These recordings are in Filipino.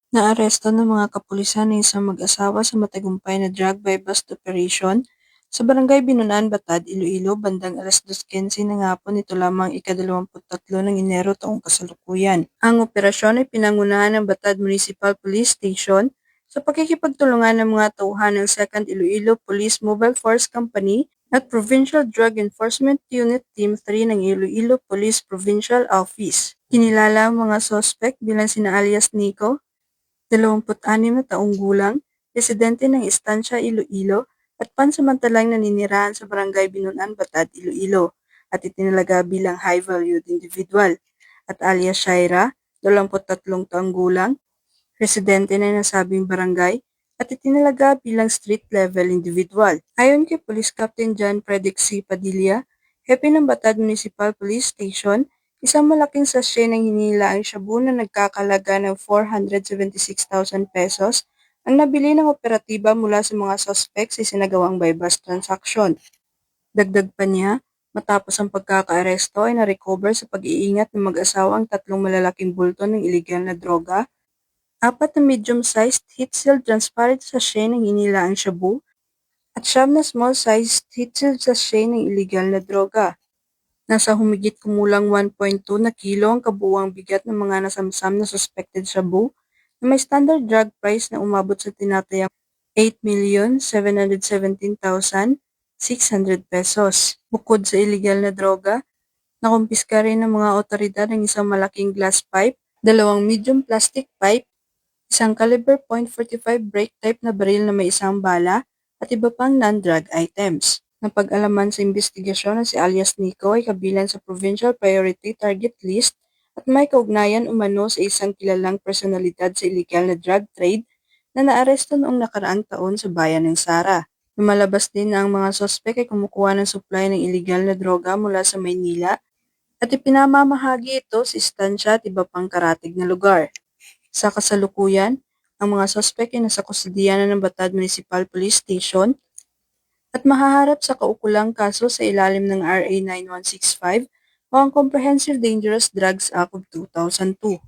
Naaresto ng mga kapulisan ang isang mag-asawa sa matagumpay na drug buy-bust operation sa Barangay Binunan, Batad, Iloilo, bandang 2:15 ng hapon nito lamang ika-23 ng Enero taong kasalukuyan. Ang operasyon ay pinangunahan ng Batad Municipal Police Station sa pakikipagtulungan ng mga tauhan ng 2nd Iloilo Police Mobile Force Company at Provincial Drug Enforcement Unit Team 3 ng Iloilo Police Provincial Office. Kinilala ang mga sospek bilang sina alias Nico, 26 na taong gulang, residente ng Estancia, Iloilo, at pansamantalang naninirahan sa Barangay Binunan, Batad, Iloilo, at itinalaga bilang high-valued individual, at alias Shaira, 23 taong gulang, residente ng nasabing barangay, at itinalaga bilang street-level individual. Ayon kay Police Captain John Predic C. Padilla, hepe ng Batad Municipal Police Station, isang malaking sachet ng hinila ang shabu na nagkakalaga ng 476,000 pesos ang nabili ng operatiba mula sa mga suspect sa isinagawang buy-bust transaction. Dagdag pa niya, matapos ang pagkakaaresto ay na-recover sa pag-iingat ng mag-asawa ang 3 malalaking bulto ng iligal na droga, 4 na medium-sized heat-sealed transparent sachet ng hinilaang shabu, at 9 na small-sized heat-sealed sachet ng iligal na droga. Nasa humigit kumulang 1.2 na kilo ang kabuuang bigat ng mga nasamsam na suspected shabu na may standard drug price na umabot sa tinatayang 8,717,600 pesos. Bukod sa iligal na droga, nakumpiska rin ng mga otoridad ang isang malaking glass pipe, 2 medium plastic pipe, isang caliber .45 break type na baril na may isang bala, at iba pang non-drug items. Napag-alaman sa investigasyon na si alias Nico ay kabilang sa Provincial Priority Target List at may kaugnayan umano sa isang kilalang personalidad sa iligal na drug trade na naaresto noong nakaraang taon sa bayan ng Sara. Lumalabas din na ang mga sospek ay kumukuha ng supply ng iligal na droga mula sa Maynila at ipinamamahagi ito sa istansya at iba pang karatig na lugar. Sa kasalukuyan, ang mga sospek ay nasa kustodiya na ng Batad Municipal Police Station at mahaharap sa kaukulang kaso sa ilalim ng RA 9165 o ang Comprehensive Dangerous Drugs Act of 2002.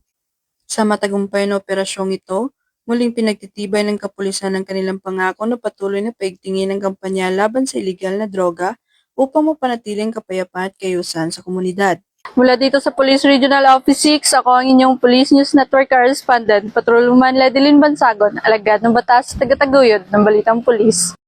Sa matagumpay na operasyong ito, muling pinagtitibay ng kapulisan ang kanilang pangako na patuloy na paigtingin ang kampanya laban sa iligal na droga upang mapanatiling kapayapaan at kaayusan sa komunidad. Mula dito sa Police Regional Office 6, ako ang inyong Police News Network Correspondent, Patrolman Ledilyn Bansagon, alagad ng batas, taga-taguyod ng Balitang Pulis.